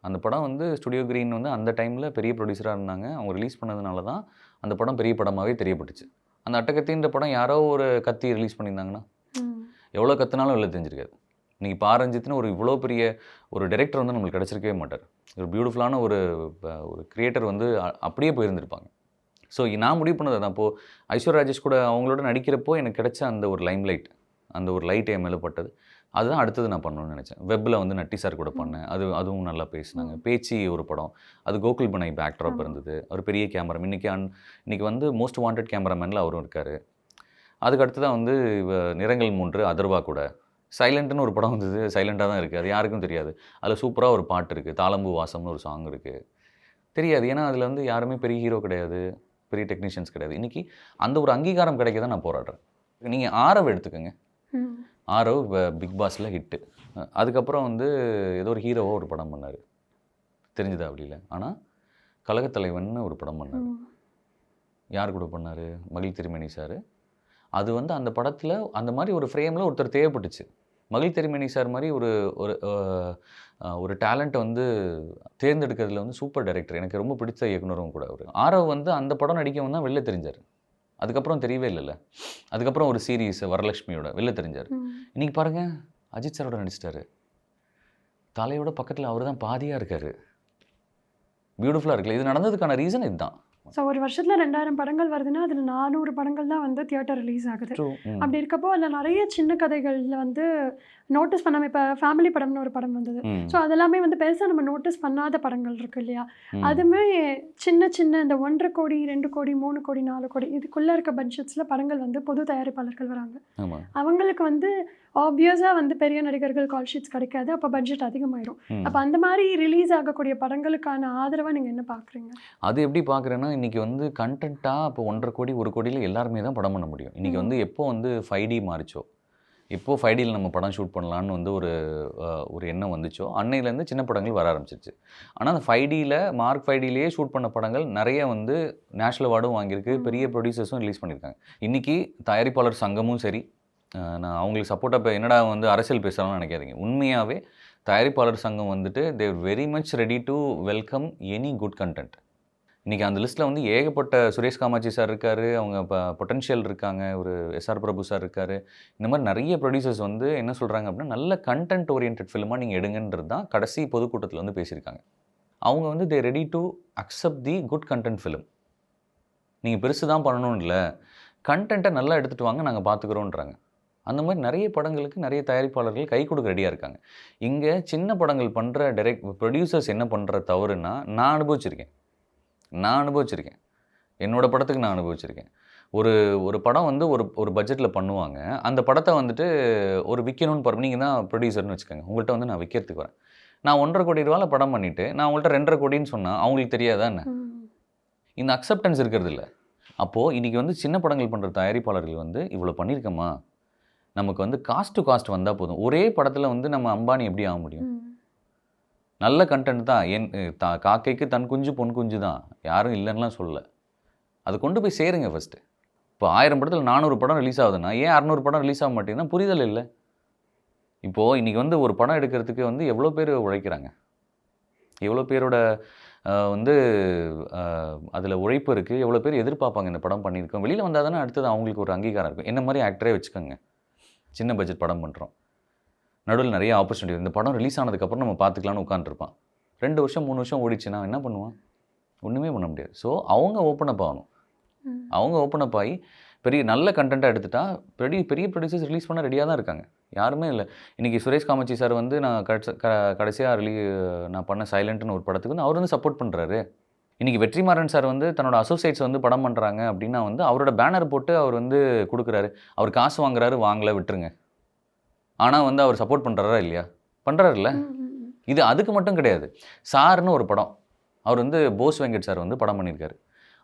அந்த படம் வந்து ஸ்டுடியோ கிரீன் வந்து அந்த டைமில் பெரிய ப்ரொடியூசராக இருந்தாங்க. அவங்க ரிலீஸ் பண்ணதுனால தான் அந்த படம் பெரிய படமாகவே தெரியப்பட்டுச்சு. அந்த அட்டக்கத்தின்ற படம் யாரோ ஒரு கத்தி ரிலீஸ் பண்ணியிருந்தாங்கன்னா எவ்வளோ கத்துனாலும் வெளில தெரிஞ்சிருக்காது. இன்றைக்கி பாரஞ்சித்னு ஒரு இவ்வளோ பெரிய ஒரு டைரக்டர் வந்து நம்மளுக்கு கிடச்சிருக்கவே மாட்டார். ஒரு பியூட்டிஃபுல்லான ஒரு கிரியேட்டர் வந்து அப்படியே போயிருந்திருப்பாங்க. ஸோ நான் முடிவு பண்ணது தான். அப்போது ஐஸ்வர்யா ராஜேஷ் கூட அவங்களோட நடிக்கிறப்போ எனக்கு கிடைச்ச அந்த ஒரு லைம்லைட், அந்த ஒரு லைட் என் மேலே பட்டது. அதுதான் அடுத்தது நான் பண்ணணும்னு நினச்சேன். வெப்பில் வந்து நட்டி சார் கூட பண்ணேன். அதுவும் நல்லா பேசினாங்க. பேச்சு ஒரு படம், அது கோகுல் பனை பேக்ட்ராப் இருந்தது. அவர் பெரிய கேமரா, இன்றைக்கி வந்து மோஸ்ட் வாண்டட் கேமராமேனில் அவரும் இருக்கார். அதுக்கு அடுத்து தான் வந்து நிறங்கள் 3 அதர்வா கூட. சைலண்ட்னு ஒரு படம் வந்தது, சைலண்ட்டாக தான் இருக்குது, அது யாருக்கும் தெரியாது. அதில் சூப்பராக ஒரு பாட்டு இருக்குது, தாளம்பூ வாசம்னு ஒரு சாங் இருக்குது. தெரியாது, ஏன்னா அதில் வந்து யாருமே பெரிய ஹீரோ கிடையாது, பெரிய டெக்னீஷியன்ஸ் கிடையாது. இன்றைக்கி அந்த ஒரு அங்கீகாரம் கிடைக்க தான் நான் போராடுறேன். நீங்கள் ஆரவ் எடுத்துக்கோங்க. ஆரவ் பிக் பாஸில் ஹிட்டு. அதுக்கப்புறம் வந்து ஏதோ ஒரு ஹீரோவாக ஒரு படம் பண்ணார், தெரிஞ்சுதா அப்படி இல்லை. ஆனால் கழகத்தலைவன்னு ஒரு படம் பண்ணார். யார் கூட பண்ணார்? மகிழ் திருமேனி சார். அது வந்து அந்த படத்தில் அந்த மாதிரி ஒரு ஃப்ரேமில் ஒருத்தர் தேவைப்பட்டுச்சு. மகிழ் திருமேனி சார் மாதிரி ஒரு டேலண்ட்டை வந்து தேர்ந்தெடுக்கிறதுல வந்து சூப்பர் டைரக்டர். எனக்கு ரொம்ப பிடிச்ச இயக்குனரும் கூட அவர். ஆரவ் வந்து அந்த படம் நடிக்கவும் தான் வெளில தெரிஞ்சார். அதுக்கப்புறம் தெரியவே இல்லைல்ல. அதுக்கப்புறம் ஒரு சீரீஸ் வரலட்சுமியோட வெளில தெரிஞ்சார். இன்றைக்கி பாருங்கள், அஜித் சாரோட நடிச்சிட்டாரு. தலையோட பக்கத்தில் அவர் தான் பாதியாக இருக்கார். பியூட்டிஃபுல்லாக இருக்குல்ல. இது நடந்ததுக்கான ரீசன் இதுதான். ஸோ ஒரு வருஷத்தில் 2000 படங்கள் வருதுன்னா அதில் 400 படங்கள் தான் வந்து தியேட்டர் ரிலீஸ் ஆகுது. அப்படி இருக்கப்போ அதில் நிறைய சின்ன கதைகளில் வந்து நோட்டீஸ் பண்ணாமல், இப்போ ஃபேமிலி படம்னு ஒரு படம் வந்தது. ஸோ அதெல்லாமே வந்து பெருசாக நம்ம நோட்டீஸ் பண்ணாத படங்கள் இருக்கு இல்லையா? அதுவுமே சின்ன சின்ன இந்த 1.5 கோடி 2 கோடி 3 கோடி 4 கோடி இதுக்குள்ளே இருக்க பட்ஜெட்ஸில் படங்கள் வந்து பொது தயாரிப்பாளர்கள் வராங்க. அவங்களுக்கு வந்து ஆப்வியஸாக வந்து பெரிய நடிகர்கள் கால் ஷீட்ஸ் கிடைக்காது. அப்போ பட்ஜெட் அதிகமாயிடும். அப்போ அந்த மாதிரி ரிலீஸ் ஆகக்கூடிய படங்களுக்கான ஆதரவாக நீங்கள் என்ன பார்க்குறீங்க? அது எப்படி பார்க்குறேன்னா, இன்றைக்கி வந்து கண்டென்ட்டாக இப்போ 1.5 கோடி 1 கோடியில் எல்லாருமே தான் படம் பண்ண முடியும். இன்றைக்கி வந்து எப்போ வந்து 5D மாறிச்சோ, எப்போ 5Dயில் நம்ம படம் ஷூட் பண்ணலான்னு வந்து ஒரு எண்ணம் வந்துச்சோ அன்னையிலேருந்து சின்ன படங்கள் வர ஆரம்பிச்சிருச்சு. ஆனால் அந்த 5Dயில் மார்க் 5Dலேயே ஷூட் பண்ண படங்கள் நிறைய வந்து நேஷனல் அவார்டும் வாங்கியிருக்கு. பெரிய ப்ரொடியூசர்ஸும் ரிலீஸ் பண்ணியிருக்காங்க. இன்றைக்கி தயாரிப்பாளர் சங்கமும் சரி, நான் அவங்களுக்கு சப்போர்ட்டாக இப்போ என்னடா வந்து அரசியல் பேசுகிறாங்கன்னு நினைக்காதீங்க. உண்மையாகவே தயாரிப்பாளர் சங்கம் வந்துட்டு there very much ready to welcome any good content. இன்றைக்கி அந்த லிஸ்ட்டில் வந்து ஏகப்பட்ட சுரேஷ் காமாட்சி சார் இருக்கார், அவங்க பொட்டன்ஷியல் இருக்காங்க, ஒரு எஸ்ஆர் பிரபு சார் இருக்கார். இந்த மாதிரி நிறைய ப்ரொடியூசர்ஸ் வந்து என்ன சொல்கிறாங்க அப்படின்னா, நல்ல கண்டென்ட் ஓரியன்ட் ஃபிலிமாக நீங்கள் எடுங்கன்றது தான் கடைசி பொதுக்கூட்டத்தில் வந்து பேசியிருக்காங்க. அவங்க வந்து தே ready to accept the good content film. நீங்கள் பெருசு தான் பண்ணணும்னு இல்லை, கண்டென்ட்டை நல்லா எடுத்துகிட்டு வாங்க, நாங்கள் பார்த்துக்குறோன்றாங்க. அந்த மாதிரி நிறைய படங்களுக்கு நிறைய தயாரிப்பாளர்கள் கை கொடுக்க ரெடியாக இருக்காங்க. இங்கே சின்ன படங்கள் பண்ணுற ப்ரொடியூசர்ஸ் என்ன பண்ணுற தவறுன்னா, நான் அனுபவிச்சிருக்கேன். என்னோடய படத்துக்கு நான் அனுபவிச்சிருக்கேன். ஒரு படம் வந்து ஒரு பட்ஜெட்டில் பண்ணுவாங்க. அந்த படத்தை வந்துட்டு ஒரு விற்கணும்னு பாருங்க. நீங்கள் தான் ப்ரொடியூசர்னு வச்சுக்கோங்க. உங்கள்கிட்ட வந்து நான் விற்கிறதுக்கு வரேன். நான் 1.5 கோடி ரூபாயில் படம் பண்ணிவிட்டு நான் உங்கள்கிட்ட 2.5 கோடின்னு சொன்னால் அவங்களுக்கு தெரியாதா என்ன? இந்த அக்செப்டன்ஸ் இருக்கிறது இல்லை. அப்போது இன்றைக்கி வந்து சின்ன படங்கள் பண்ணுற தயாரிப்பாளர்கள் வந்து இவ்வளோ பண்ணியிருக்கோமா, நமக்கு வந்து காஸ்ட் டு காஸ்ட் வந்தால் போதும். ஒரே படத்தில் வந்து நம்ம அம்பானி எப்படி ஆக முடியும்? நல்ல கண்டென்ட் தான். காக்கைக்கு தன் குஞ்சு பொன் குஞ்சு தான், யாரும் இல்லைன்னுலாம் சொல்லலை. அது கொண்டு போய் சேருங்க ஃபஸ்ட்டு. இப்போ 1000 படத்தில் 400 படம் ரிலீஸ் ஆகுதுன்னா ஏன் 600 படம் ரிலீஸ் ஆக மாட்டேங்குதுன்னா புரிதல் இல்லை. இப்போது இன்றைக்கி வந்து ஒரு படம் எடுக்கிறதுக்கு வந்து எவ்வளோ பேர் உழைக்கிறாங்க, எவ்வளோ பேரோட வந்து அதில் உழைப்பு இருக்குது, எவ்வளோ பேர் எதிர்பார்ப்பாங்க இந்த படம் பண்ணியிருக்கோம். வெளியில் வந்தால் தானே அடுத்தது அவங்களுக்கு ஒரு அங்கீகாரம் இருக்கும். என்ன மாதிரி ஆக்டரே வச்சுக்கோங்க, சின்ன பட்ஜெட் படம் பண்ணுறோம், நடுவில் நிறைய ஆப்பர்ச்சுனிட்டி. இந்த படம் ரிலீஸ் ஆனதுக்கப்புறம் நம்ம பார்த்துக்கலான்னு உட்காந்துருப்பான். 2 வருஷம் 3 வருஷம் ஓடிச்சுன்னா என்ன பண்ணுவான்? ஒன்றுமே பண்ண முடியாது. ஸோ அவங்க ஓப்பன் அப் ஆகணும். அவங்க ஓப்பன் அப் ஆகி பெரிய நல்ல கண்டென்ட்டாக எடுத்துட்டா பெரிய ப்ரொடியூசர்ஸ் ரிலீஸ் பண்ண ரெடியாக தான் இருக்காங்க. யாருமே இல்லை. இன்றைக்கி சுரேஷ் காமாட்சி சார் வந்து நான் கடைசியாக நான் பண்ண சைலண்ட்னு ஒரு படத்துக்கு வந்து அவர் வந்து சப்போர்ட் பண்ணுறாரு. இன்றைக்கி வெற்றிமாறன் சார் வந்து தன்னோட அசோசியேட்ஸ் வந்து படம் பண்ணுறாங்க அப்படின்னா வந்து அவரோட பேனர் போட்டு அவர் வந்து கொடுக்குறாரு. அவர் காசு வாங்குறாரு, வாங்கலை விட்டுருங்க. ஆனால் வந்து அவர் சப்போர்ட் பண்ணுறாரா இல்லையா? பண்ணுறாருல்ல. இது அதுக்கு மட்டும் கிடையாது. சார்னு ஒரு படம் அவர் வந்து போஸ் வெங்கட் சார் வந்து படம் பண்ணியிருக்காரு.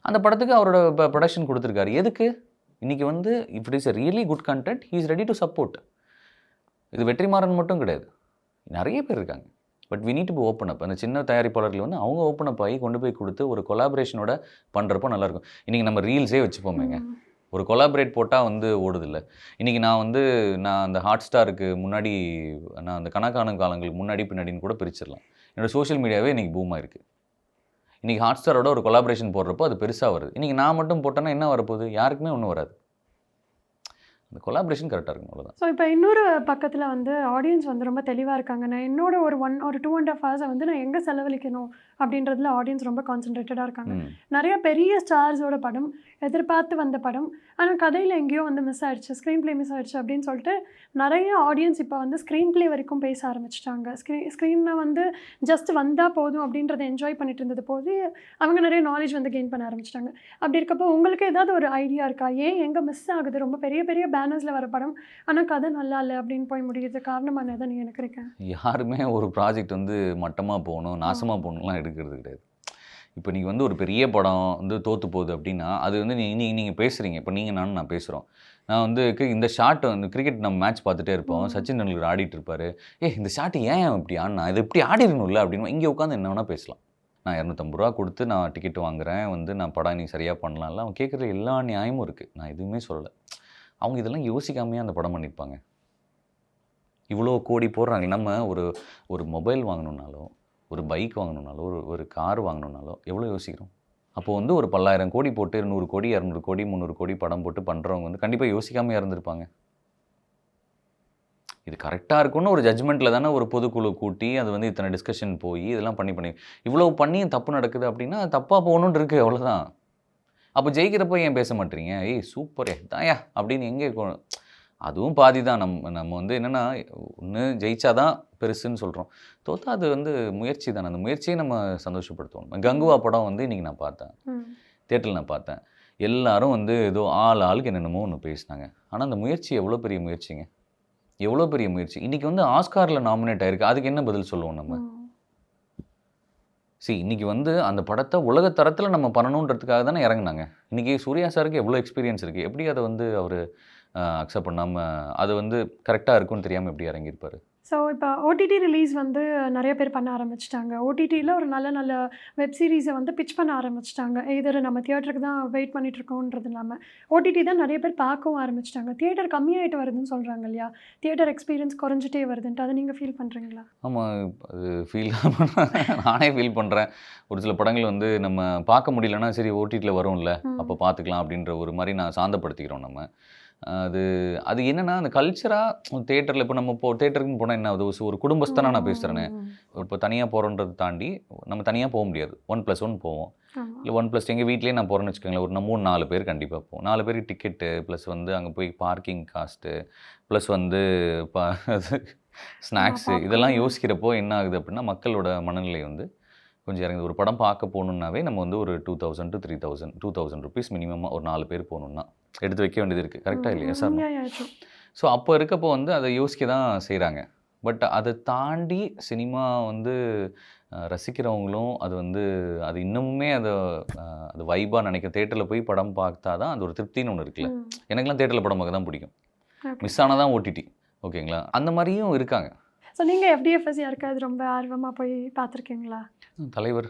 அந்த படத்துக்கு அவரோட ப்ரொடக்ஷன் கொடுத்துருக்காரு. எதுக்கு? இன்றைக்கி வந்து if it is a really good content he is ready to support. இது வெற்றிமாறன் மட்டும் கிடையாது, நிறைய பேர் இருக்காங்க. But we need to be open up. அந்த சின்ன தயாரிப்பாளர்கள் வந்து அவங்க ஓப்பன் அப் ஆகி கொண்டு போய் கொடுத்து ஒரு கொலாபரேஷனோட பண்ணுறப்போ நல்லாயிருக்கும். இன்றைக்கி நம்ம ரீல்ஸே வச்சுப்போமேங்க, ஒரு கொலாபரேட் போட்டால் வந்து ஓடுதில்லை. இன்றைக்கி நான் அந்த ஹாட் ஸ்டாருக்கு முன்னாடி, நான் அந்த கணக்கான காலங்களுக்கு முன்னாடி பின்னாடின்னு கூட பிரிச்சிடலாம். என்னோடய சோஷியல் மீடியாவே இன்றைக்கி பூமாக இருக்குது. இன்றைக்கி ஹாட் ஸ்டாரோட ஒரு கொலாபரேஷன் போடுறப்போ அது பெருசாக வருது. இன்றைக்கி நான் மட்டும் போட்டேன்னா என்ன வரப்போகுது? யாருக்குமே ஒன்றும் வராது. அந்த கொலாபரேஷன் கரெக்டாக இருக்கும், அவ்வளோதான். ஸோ இப்போ இன்னொரு பக்கத்தில் வந்து ஆடியன்ஸ் வந்து ரொம்ப தெளிவாக இருக்காங்க. நான் என்னோட ஒரு 2.5 ஹவர்ஸை வந்து நான் எங்கே செலவழிக்கணும் அப்படின்றதுல ஆடியன்ஸ் ரொம்ப கான்சன்ட்ரேட்டடாக இருக்காங்க. நிறைய பெரிய ஸ்டார்ஸோட படம், எதிர்பார்த்து வந்த படம், ஆனால் கதையில் எங்கேயோ வந்து மிஸ் ஆகிடுச்சு, ஸ்க்ரீன் ப்ளே மிஸ் ஆகிடுச்சு அப்படின்னு சொல்லிட்டு நிறைய ஆடியன்ஸ் இப்போ வந்து ஸ்க்ரீன் ப்ளே வரைக்கும் பேச ஆரம்பிச்சிட்டாங்க. ஸ்க்ரீனில் வந்து ஜஸ்ட் வந்தால் போதும் அப்படின்றத என்ஜாய் பண்ணிட்டு இருந்தது போது அவங்க நிறைய நாலேஜ் வந்து கெயின் பண்ண ஆரம்பிச்சிட்டாங்க. அப்படி இருக்கப்போ உங்களுக்கு ஏதாவது ஒரு ஐடியா இருக்கா? ஏன் எங்கே மிஸ் ஆகுது? ரொம்ப பெரிய பெரிய பேனர்ஸில் வர படம் ஆனால் கதை நல்லா இல்லை அப்படின்னு போய் முடியுது. காரணமான எதை நீங்கள் நினைக்கிறீங்க? யாருமே ஒரு ப்ராஜெக்ட் வந்து மட்டமாக போகணும், நாசமாக போகணும்லாம் எடுக்கிறது கிடையாது. இப்போ நீங்கள் வந்து ஒரு பெரிய படம் வந்து தோற்று போகுது அப்படின்னா அது வந்து நீங்கள் பேசுகிறீங்க. இப்போ நான் பேசுகிறோம். நான் வந்து இந்த ஷாட் வந்து கிரிக்கெட் நம்ம மேட்ச் பார்த்துட்டே இருப்போம், சச்சின் டெண்டுல்கர் ஆடிட்டு இருப்பார். இந்த ஷாட்டு ஏன் இப்படி ஆடினா, இது இப்படி ஆடிடணும்ல அப்படின்னு இங்கே உட்காந்து என்ன வேணால் பேசலாம். நான் 250 ரூபா கொடுத்து நான் டிக்கெட் வாங்குகிறேன், வந்து நான் படம் நீ சரியாக பண்ணலாம்ல, அவன் கேட்குற எல்லா நியாயமும் இருக்குது. நான் எதுவுமே சொல்லலை. அவங்க இதெல்லாம் யோசிக்காமையே அந்த படம் பண்ணியிருப்பாங்க. இவ்வளோ கோடி போடுறாங்க. நம்ம ஒரு மொபைல் வாங்கணுன்னாலும், ஒரு பைக் வாங்கணுன்னாலோ, ஒரு கார் வாங்கணுன்னாலோ எவ்வளோ யோசிக்கிறோம்? அப்போது வந்து ஒரு 10,000 கோடி போட்டு 100 கோடி 200 கோடி 300 கோடி படம் போட்டு பண்ணுறவங்க வந்து கண்டிப்பாக யோசிக்காமல் இருந்திருப்பாங்க. இது கரெக்டாக இருக்குன்னு ஒரு ஜட்ஜ்மெண்ட்டில் தானே ஒரு பொதுக்குழு கூட்டி அது வந்து இத்தனை டிஸ்கஷன் போய் இதெல்லாம் பண்ணி இவ்வளோ பண்ணியும் தப்பு நடக்குது அப்படின்னா தப்பாக போகணுன்னு இருக்குது, அவ்வளோதான். அப்போ ஜெயிக்கிறப்போ ஏன் பேச மாட்டீங்க? சூப்பரே தாயா அப்படின்னு எங்கே? அதுவும் பாதி தான். நம்ம வந்து என்னென்னா, ஒன்று ஜெயிச்சாதான் பெருசுன்னு சொல்கிறோம், தோற்றா அது வந்து முயற்சி தானே. அந்த முயற்சியை நம்ம சந்தோஷப்படுத்துவோம். கங்குவா படம் வந்து இன்றைக்கி நான் பார்த்தேன், தியேட்டரில் நான் பார்த்தேன். எல்லாரும் வந்து ஏதோ ஆளுக்கு என்னென்னமோ ஒன்று பேசினாங்க. ஆனால் அந்த முயற்சி எவ்வளோ பெரிய முயற்சிங்க, எவ்வளோ பெரிய முயற்சி. இன்றைக்கி வந்து ஆஸ்காரில் நாமினேட் ஆகிருக்கு. அதுக்கு என்ன பதில் சொல்லுவோம் நம்ம? இன்றைக்கி வந்து அந்த படத்தை உலகத்தரத்தில் நம்ம பண்ணணுன்றதுக்காக தானே இறங்குனாங்க. இன்றைக்கி சூர்யா சாருக்கு எவ்வளோ எக்ஸ்பீரியன்ஸ் இருக்குது, எப்படி அதை வந்து அவர் அக்செப்ட் பண்ணாமல் அது வந்து கரெக்டாக இருக்கும்னு தெரியாமல் எப்படி இறங்கியிருப்பார். ஸோ இப்போ ஓடிடி ரிலீஸ் வந்து நிறைய பேர் பண்ண ஆரம்பிச்சிட்டாங்க. ஓடிடியில் ஒரு நல்ல நல்ல வெப் சீரிஸை வந்து பிட்ச் பண்ண ஆரம்பிச்சிட்டாங்க. எதர் நம்ம தியேட்டருக்கு தான் வெயிட் பண்ணிகிட்ருக்கோன்றது இல்லாமல் ஓடிடி தான் நிறைய பேர் பார்க்கவும் ஆரம்பிச்சிட்டாங்க. தியேட்டர் கம்மியாகிட்டு வருதுன்னு சொல்கிறாங்க இல்லையா? தியேட்டர் எக்ஸ்பீரியன்ஸ் குறைஞ்சிட்டே வருதுன்ட்டு அதை நீங்கள் ஃபீல் பண்ணுறீங்களா? ஆமாம், அது ஃபீல் நானே ஃபீல் பண்ணுறேன். ஒரு சில படங்கள் வந்து நம்ம பார்க்க முடியலன்னா சரி ஓடிடியில் வரும்ல, அப்போ பார்த்துக்கலாம் அப்படின்ற ஒரு மாதிரி நான் சாந்தப்படுத்திக்கிறோம் நம்ம. அது அது என்னென்னா அந்த கல்ச்சராக தேட்டரில் இப்போ நம்ம தேட்டருக்குன்னு போனால் என்ன ஆகுது, ஒரு குடும்பஸ்தானா நான் பேசுகிறேனே. இப்போ தனியாக போகிறோன்றதை தாண்டி நம்ம தனியாக போக முடியாது. 1+1 போவோம், இல்லை 1+2 எங்கள் வீட்லேயே நான் போகிறேன்னு வச்சுக்கோங்களேன். ஒரு 3-4 பேர் கண்டிப்பாக போவோம். 4 பேருக்கு டிக்கெட்டு ப்ளஸ் வந்து அங்கே போய் பார்க்கிங் காஸ்ட்டு ப்ளஸ் வந்து ஸ்நாக்ஸு இதெல்லாம் யோசிக்கிறப்போ என்ன ஆகுது அப்படின்னா மக்களோட மனநிலை வந்து கொஞ்சம் இறங்குது. ஒரு படம் பார்க்க போகணுன்னாவே நம்ம வந்து ஒரு 2000 to 3000 2000 ருபீஸ் மினிமமாக ஒரு 4 பேர் போகணுன்னா எடுத்து வைக்க வேண்டியது இருக்குது. கரெக்டாக இல்லையா சார்? ஸோ அப்போ இருக்கப்போ வந்து அதை யோசிக்க தான் செய்கிறாங்க. பட் அதை தாண்டி சினிமா வந்து ரசிக்கிறவங்களும் அது வந்து அது இன்னமுமே அது வைபாக நினைக்க தேட்டரில் போய் படம் பார்த்தா தான் அது ஒரு திருப்தின்னு ஒன்று இருக்குல்ல. எனக்குலாம் தேட்டரில் படம் பார்க்க தான் பிடிக்கும். மிஸ் ஆனால் தான் ஓடிடி. ஓகேங்களா? அந்த மாதிரியும் இருக்காங்க. ஸோ நீங்கள் FDFS யாருக்காவது ரொம்ப ஆர்வமாக போய் பார்த்துருக்கீங்களா? தலைவர்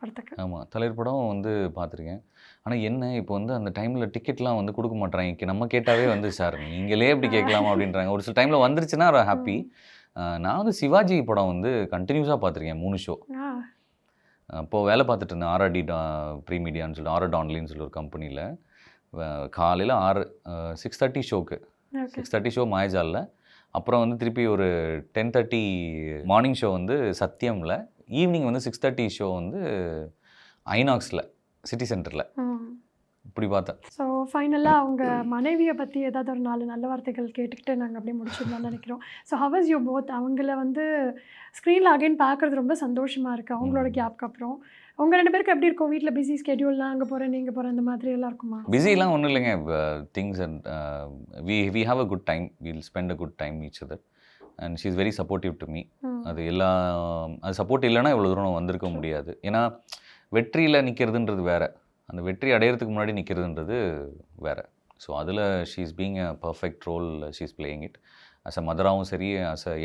படத்துக்கு. ஆமாம், தலைவர் படம் வந்து பார்த்துருக்கேன். ஆனால் என்ன இப்போ வந்து அந்த டைமில் டிக்கெட்லாம் வந்து கொடுக்க மாட்றாங்க. நம்ம கேட்டாவே வந்து சார் நீங்களே எப்படி கேட்கலாமா அப்படின்றாங்க. ஒரு சில டைமில் வந்துருச்சுன்னா ஹாப்பி. நான் வந்து சிவாஜி படம் வந்து கண்டினியூஸாக பார்த்துருக்கேன் 3 ஷோ. அப்போது வேலை பார்த்துட்டு இருந்தேன் RRD ப்ரீ மீடியான்னு சொல்லிட்டு RRD ஆன்லைன்னு சொல்லி ஒரு கம்பெனியில். காலையில் 6:30 ஷோக்கு 6:30 ஷோ மாயஜாலில். அப்புறம் வந்து திருப்பி ஒரு 10:30 மார்னிங் ஷோ வந்து சத்யமில். ஈவினிங் வந்து 6:30 ஷோ வந்து ஐநாக்ஸில் சிட்டி சென்டரில். இப்படி பார்த்தேன். ஸோ ஃபைனலாக அவங்க மனைவியை பற்றி ஏதாவது ஒரு 4 நல்ல வார்த்தைகள் கேட்டுக்கிட்டு நாங்கள் அப்படியே முடிச்சிடலாம்னு நினைக்கிறோம். So how is you both? அவங்கள வந்து ஸ்க்ரீனில் அகைன் பார்க்குறது ரொம்ப சந்தோஷமாக இருக்குது அவங்களோட கேப்க்கு அப்புறம். உங்கள் 2 பேருக்கு எப்படி இருக்கும்? வீட்டில் பிஸி ஸ்கெடியூல்லாம் அங்கே போகிறேன் நீங்கள் போகிறேன் அந்த மாதிரி எல்லாம் இருக்குமா? பிஸிலாம் ஒன்றும் இல்லைங்க. Things and we have a good time. Will spend a good time each other and she is very supportive to me. அது அது சப்போர்ட் இல்லைன்னா இவ்வளோ தூரம் வந்திருக்க முடியாது. ஏன்னா வெற்றியில் நிற்கிறதுன்றது வேறு, அந்த வெற்றி அடையிறதுக்கு முன்னாடி நிற்கிறதுன்றது வேறு. ஸோ அதில் she is being a perfect role she is playing it as a மதராகவும் சரி,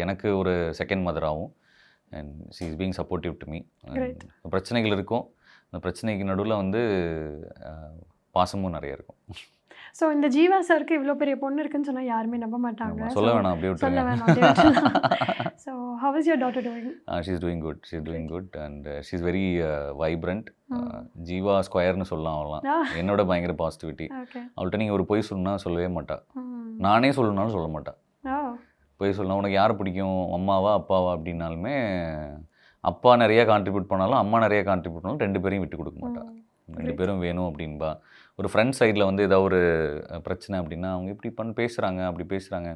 எனக்கு ஒரு செகண்ட் மதராகவும். And she is being supportive to me. பிரச்சனைகள் இருக்கும், அந்த பிரச்சனைக்கு நடுவில் வந்து பாசமும் நிறைய இருக்கும். ஸோ இந்த ஜீவா சாருக்கு இவ்வளோ பெரிய பொண்ணு இருக்குன்னு சொன்னால் யாருமே நம்ப மாட்டாங்க. சொல்ல வேணாம், அப்படியே சொல்ல வேணாம். So how is your daughter doing? She is doing good. She is doing good and she is very vibrant. Jeeva ஸ்கொயர்னு சொல்லலாம். அவளாம் என்னோட பயங்கர பாசிட்டிவிட்டி. அவள்கிட்ட நீங்கள் ஒரு பொய் சொல்லணும்னா சொல்லவே மாட்டா. நானே சொல்லணும்னாலும் சொல்ல மாட்டா. பொய் சொல்லணும் உனக்கு யார் பிடிக்கும், அம்மாவா அப்பாவா அப்படின்னாலுமே அப்பா நிறையா கான்ட்ரிபியூட் பண்ணாலும் அம்மா நிறையா கான்ட்ரிபியூட் பண்ணாலும் 2 பேரையும் விட்டு கொடுக்க மாட்டா. 2 பேரும் வேணும் அப்படின்பா. ஒரு ஃப்ரெண்ட் சைடில் வந்து ஏதாவது ஒரு பிரச்சனை அப்படின்னா அவங்க இப்படி பேசுகிறாங்க அப்படி பேசுகிறாங்க,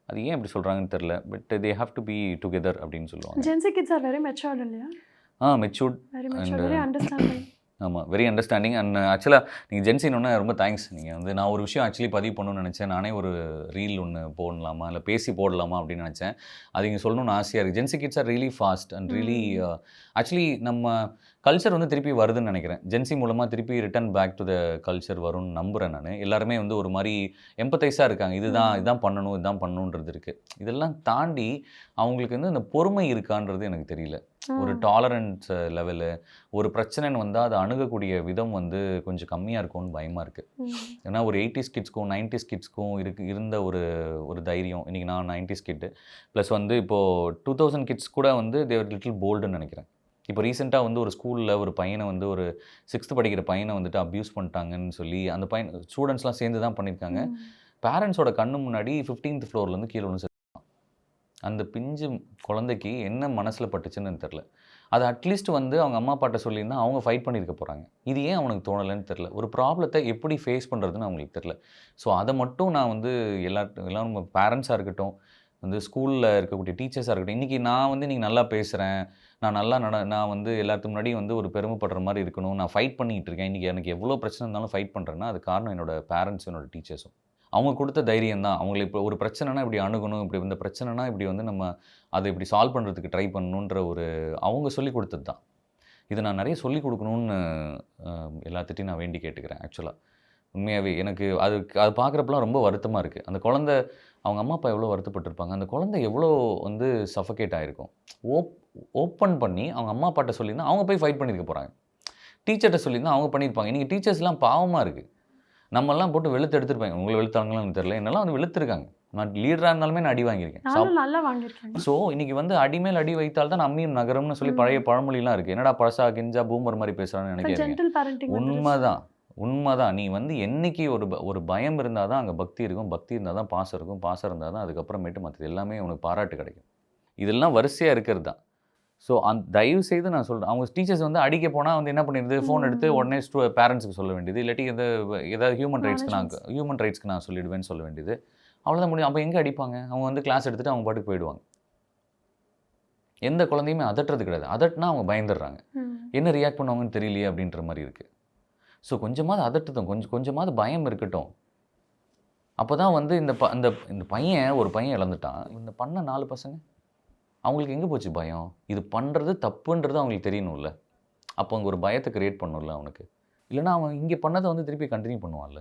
அது ஏன் இப்படி சொல்கிறாங்கன்னு தெரில, but they have to be together அப்படின்னு சொல்லுவாங்க. Gen Z kids are very matured இல்லையா? Matured and very understanding. ஆமாம், வெரி அண்டர்ஸ்டாண்டிங். அண்ட் ஆக்சுவலாக நீங்கள் ஜென்சின்னு ரொம்ப தேங்க்ஸ். நீங்கள் வந்து நான் ஒரு விஷயம் ஆக்சுவலி பதிவு பண்ணணும்னு நினச்சேன். நானே ஒரு ரீல் ஒன்று போடலாமா இல்லை பேசி போடலாமா அப்படின்னு நினச்சேன். அது இங்கே சொல்லணும்னு ஆசையாக இருக்குது. Gen Z kids are really fast and really actually நம்ம கல்ச்சர் வந்து திருப்பி வருதுன்னு நினைக்கிறேன். ஜென்சி மூலமாக திருப்பி return back to the culture வரும்னு நம்புகிறேன் நான். எல்லாருமே வந்து ஒரு மாதிரி எம்பத்தைஸாக இருக்காங்க. இதுதான் பண்ணணும் இதுதான் பண்ணணுன்றது இருக்குது. இதெல்லாம் தாண்டி அவங்களுக்கு வந்து இந்த பொறுமை இருக்கான்றது எனக்கு தெரியல. ஒரு டாலரன்ஸ் லெவலு, ஒரு பிரச்சனைன்னு வந்தால் அதை அணுகக்கூடிய விதம் வந்து கொஞ்சம் கம்மியாக இருக்கும்னு பயமாக இருக்குது. ஏன்னா ஒரு 80s கிட்ஸ்க்கும் 90s கிட்ஸ்க்கும் இருந்த ஒரு தைரியம். இன்றைக்கி நான் 90s கிட்டு ப்ளஸ் வந்து இப்போது 2000 கிட்ஸ் கூட வந்து தேவர் லிட்டில் போல்டுன்னு நினைக்கிறேன். இப்போ ரீசெண்டாக வந்து ஒரு ஸ்கூலில் ஒரு பையனை வந்து ஒரு 6th படிக்கிற பையனை வந்துட்டு அப்யூஸ் பண்ணிட்டாங்கன்னு சொல்லி அந்த பையன் ஸ்டூடெண்ட்ஸ்லாம் சேர்ந்து தான் பண்ணியிருக்காங்க. பேரண்ட்ஸோட கண்ணு முன்னாடி 15th ஃப்ளோர்லேருந்து கீழே ஒன்று அந்த பிஞ்சு குழந்தைக்கு என்ன மனசில் பட்டுச்சுன்னு தெரில. அது அட்லீஸ்ட் வந்து அவங்க அம்மா அப்பாட்ட சொல்லியிருந்தால் அவங்க ஃபைட் பண்ணியிருக்க போகிறாங்க. இது ஏன் அவனுக்கு தோணலைன்னு தெரில. ஒரு ப்ராப்ளத்தை எப்படி ஃபேஸ் பண்ணுறதுன்னு அவங்களுக்கு தெரில. ஸோ அதை மட்டும் நான் வந்து எல்லோரும் பேரண்ட்ஸாக இருக்கட்டும், வந்து ஸ்கூலில் இருக்கக்கூடிய டீச்சர்ஸாக இருக்கட்டும், இன்றைக்கி நான் வந்து நீங்கள் நல்லா பேசுகிறேன், நான் வந்து எல்லாத்துக்கு முன்னாடி வந்து ஒரு பெருமைப்படுற மாதிரி இருக்கணும், நான் ஃபைட் பண்ணிகிட்டு இருக்கேன், இன்றைக்கி எனக்கு எவ்வளோ பிரச்சனை இருந்தாலும் ஃபைட் பண்ணுறேன்னா அது காரணம் என்னோடய பேரண்ட்ஸ், என்னோடய டீச்சர்ஸும். அவங்க கொடுத்த தைரியம் தான். அவங்களை இப்போ ஒரு பிரச்சனைனா இப்படி அணுகணும், இப்படி இந்த பிரச்சனைனா இப்படி வந்து நம்ம அதை இப்படி சால்வ் பண்ணுறதுக்கு ட்ரை பண்ணணுன்ற அவங்க சொல்லி கொடுத்தது தான். இதை நான் நிறைய சொல்லிக் கொடுக்கணுன்னு எல்லாத்திட்டையும் நான் வேண்டி கேட்டுக்கிறேன். ஆக்சுவலாக உண்மையாகவே எனக்கு அது பார்க்குறப்பலாம் ரொம்ப வருத்தமாக இருக்குது. அந்த குழந்தை அவங்க அம்மா அப்பா எவ்வளோ வருத்தப்பட்டிருப்பாங்க. அந்த குழந்தை எவ்வளோ வந்து சஃபகேட் ஆகிருக்கும். ஓப்பன் பண்ணி அவங்க அம்மா அப்பாட்ட சொல்லியிருந்தா அவங்க போய் ஃபைட் பண்ணியிருக்க போகிறாங்க. டீச்சர்கிட்ட சொல்லியிருந்தா அவங்க பண்ணியிருப்பாங்க. இன்றைக்கி டீச்சர்ஸ்லாம் பாவமாக இருக்குது. நம்மலாம் போட்டு வெளுத்து எடுத்துருப்பாங்க. உங்களை வெளுத்தாங்களான்னு எனக்கு தெரியல. என்னெல்லாம் வந்து வெளுத்துருக்காங்க. நான் லீடராக இருந்தாலுமே நான் அடி வாங்கியிருக்கேன். நல்லா வாங்கியிருக்கேன். ஸோ இன்றைக்கி வந்து அடி மேல் அடி வைத்தால் தான் அம்மியும் நகரம்னு சொல்லி பழைய பழமொழிலாம் இருக்குது. என்னடா பழசா கிஞ்சா பூமர் மாதிரி பேசுகிறான்னு நினைக்கிறேன். உண்மைதான். நீ வந்து என்னைக்கு ஒரு பயம் இருந்தால் தான் அங்கே பக்தி இருக்கும். பக்தி இருந்தால் தான் பாசம் இருக்கும். பாசம் இருந்தால் தான் அதுக்கப்புறமேட்டு மற்றது எல்லாமே உனக்கு பாராட்டு கிடைக்கும். இதெல்லாம் வரிசையாக இருக்கிறது தான். ஸோ தயவு செய்து நான் சொல்கிறேன், அவங்க டீச்சர்ஸ் வந்து அடிக்க போனால் வந்து என்ன பண்ணிடுது, ஃபோன் எடுத்து உடனே பேரண்ட்ஸுக்கு சொல்ல வேண்டியது, இல்லாட்டி ஏதாவது ஹியூமன் ரைட்ஸ்க்கு நான் சொல்லிடுவேன்னு சொல்ல வேண்டியது. அவ்வளோதான் முடியும். அப்போ எங்கே அடிப்பாங்க? அவங்க வந்து கிளாஸ் எடுத்துகிட்டு அவங்க பாட்டுக்கு போயிடுவாங்க. எந்த குழந்தையுமே அதட்டுறது கிடையாது. அதட்டினா அவங்க பயந்துடுறாங்க. என்ன ரியாக்ட் பண்ணுவாங்கன்னு தெரியலையே அப்படின்ற மாதிரி இருக்குது. ஸோ கொஞ்சமாவது அதட்டுதும், கொஞ்சமாவது பயம் இருக்கட்டும். அப்போ தான் வந்து இந்த ஒரு பையன் இழந்துட்டான். இந்த பண்ண 4 பசங்க அவங்களுக்கு எங்கே போச்சு பயம்? இது பண்ணுறது தப்புன்றது அவங்களுக்கு தெரியணும்ல. அப்போ அங்கே ஒரு பயத்தை கிரியேட் பண்ணணும்ல அவனுக்கு. இல்லைனா அவன் இங்கே பண்ணதை வந்து திருப்பி கண்டினியூ பண்ணுவான்ல.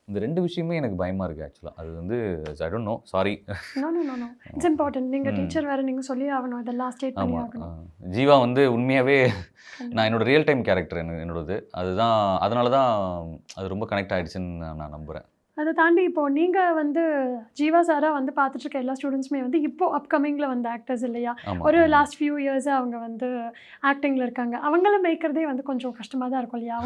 இந்த 2 விஷயமே எனக்கு பயமாக இருக்குது ஆக்சுவலாக. அது வந்து I don't know, sorry. No it's important. நீங்கள் டீச்சர் வேறு, நீங்கள் சொல்லி ஆகணும், இதெல்லாம் ஸ்டேட் பண்ணி ஆகணும். ஜீவா வந்து உண்மையாகவே நான் என்னோடய ரியல் டைம் கேரக்டர் என்னோடது. அதுதான், அதனால தான் அது ரொம்ப கனெக்ட் ஆகிடுச்சுன்னு நான் நம்புகிறேன். அதை தாண்டி இப்போது நீங்கள் வந்து ஜீவா சாராக வந்து பார்த்துட்ருக்க எல்லா ஸ்டூடெண்ட்ஸுமே வந்து இப்போது அப்கமிங்கில் வந்து ஆக்டர்ஸ் இல்லையா, ஒரு லாஸ்ட் ஃபியூ இயர்ஸாக அவங்க வந்து ஆக்டிங்கில் இருக்காங்க. அவங்கள மேய்க்கிறதே வந்து கொஞ்சம் கஷ்டமாக தான் இருக்கும் இல்லையா?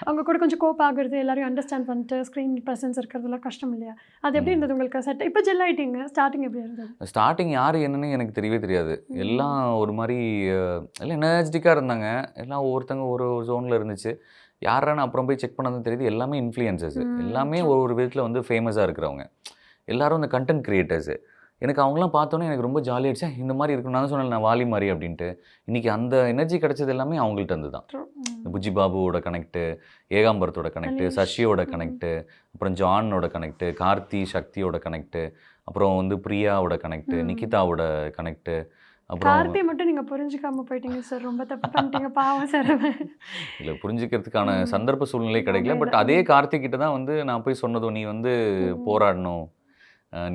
அவங்க கூட கொஞ்சம் கோப் ஆகுறது, எல்லாரையும் அண்டர்ஸ்டாண்ட் பண்ணிட்டு ஸ்க்ரீன் ப்ரெசன்ஸ் இருக்கிறதுலாம் கஷ்டம் இல்லையா? அது எப்படி இருந்தது உங்களுக்கு? செட் இப்போ ஜெல் ஆகிட்டீங்க, ஸ்டார்டிங் எப்படி இருந்தது? ஸ்டார்டிங் யார் என்னன்னு எனக்கு தெரியவே தெரியாது. எல்லாம் ஒரு மாதிரி எல்லாம் எனர்ஜெட்டிக்காக இருந்தாங்க. எல்லாம் ஒவ்வொருத்தங்க ஒரு ஜோனில் இருந்துச்சு. யாரான்னு அப்புறம் போய் செக் பண்ணதான் தெரியுது, எல்லாமே இன்ஃப்ளூயன்சர்ஸ், எல்லாமே ஒரு விதத்தில் வந்து ஃபேமஸாக இருக்கிறவங்க, எல்லாரும் இந்த கண்டென்ட் க்ரியேட்டர்ஸு. எனக்கு அவங்களாம் பார்த்தோன்னே எனக்கு ரொம்ப ஜாலியாகிடுச்சு. இந்த மாதிரி இருக்கும். நான் சொன்னேன் நான் வாலி மாதிரி அப்படின்ட்டு. இன்றைக்கி அந்த எனர்ஜி கிடச்சது எல்லாமே அவங்கள்ட்ட இருந்து தான். புஜி பாபுவோட கனெக்ட்டு, ஏகாம்பரத்தோட கனெக்ட்டு, சஷியோட கனெக்ட்டு, அப்புறம் ஜானோட கனெக்ட்டு, கார்த்தி சக்தியோட கனெக்ட்டு, அப்புறம் வந்து பிரியாவோட கனெக்ட்டு, நிகிதாவோட கனெக்ட்டு. கார்த்தி மட்டும் நீங்கள் புரிஞ்சிக்காமல் போயிட்டீங்க சார், ரொம்ப தப்பு பண்ணிட்டீங்க, பாவம் சார். இல்லை, புரிஞ்சிக்கிறதுக்கான சந்தர்ப்ப சூழ்நிலை கிடைக்கல. பட் அதே கார்த்திக்கிட்ட தான் வந்து நான் போய் சொன்னதும், நீ வந்து போராடணும்,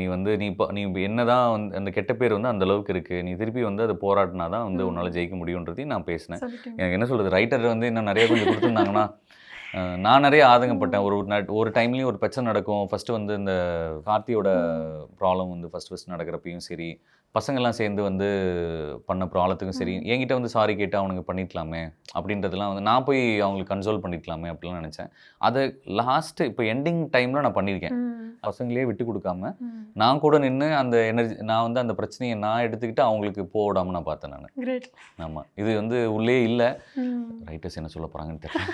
நீ வந்து நீ என்ன தான் வந்து அந்த கெட்ட பேர் வந்து அந்த அளவுக்கு இருக்குது, நீ திருப்பி வந்து அதை போராடினா தான் வந்து உன்னால் ஜெயிக்க முடியுன்றதையும் நான் பேசினேன். எனக்கு என்ன சொல்கிறது, ரைட்டர் வந்து இன்னும் நிறைய கொஞ்சம் கொடுத்துருந்தாங்கன்னா நான் நிறைய ஆதங்கப்பட்டேன். ஒரு டைம்லேயும் ஒரு பிரச்சனை நடக்கும். ஃபஸ்ட்டு வந்து இந்த கார்த்தியோட ப்ராப்ளம் வந்து ஃபஸ்ட் நடக்கிறப்பையும் சரி, பசங்கள்லாம் சேர்ந்து வந்து பண்ண ப்ராப்ளத்துக்கும் சரி, என்கிட்ட வந்து சாரி கேட்டு அவனுக்கு பண்ணிக்கலாமே அப்படின்றதெல்லாம் வந்து நான் போய் அவங்களுக்கு கன்சோல் பண்ணிக்கலாமே அப்படிலாம் நினச்சேன். அதை லாஸ்ட்டு இப்போ எண்டிங் டைமில் நான் பண்ணியிருக்கேன். பசங்களே விட்டு கொடுக்காம நான் கூட நின்று அந்த எனர்ஜி, நான் வந்து அந்த பிரச்சனையை நான் எடுத்துக்கிட்டு அவங்களுக்கு போடாமல் நான் பார்த்தேன் நான். கிரேட். ஆமாம், இது வந்து உள்ளே இல்லை. ரைட்டர்ஸ் என்ன சொல்ல போகிறாங்கன்னு தெரியல.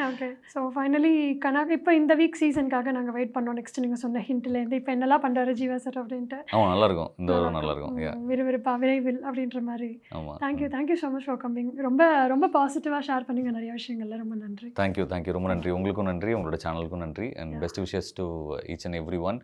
ஓகே, ஸோ ஃபைனலி கனாக இப்போ இந்த வீக் சீசனுக்காக நாங்கள் வெயிட் பண்ணோம். நெக்ஸ்ட் நீங்கள் சொன்ன ஹிண்ட்லேருந்து இப்போ என்னெல்லாம் பண்ணுறாரு ஜீவா சார் அப்படின்ட்டு. நல்லாயிருக்கும், இந்த வாரம் நல்லாயிருக்கும். விறுவிறுப்பா விரைவில் அப்படின்ற மாதிரி. ஆமாம், thank you so much for coming. ரொம்ப பாசிட்டிவாக ஷேர் பண்ணிங்க நிறைய விஷயங்கள்ல. ரொம்ப நன்றி. தேங்க்யூ ரொம்ப நன்றி. உங்களுக்கும் நன்றி, உங்களோட சேனலுக்கும் நன்றி. And best wishes to each and every one.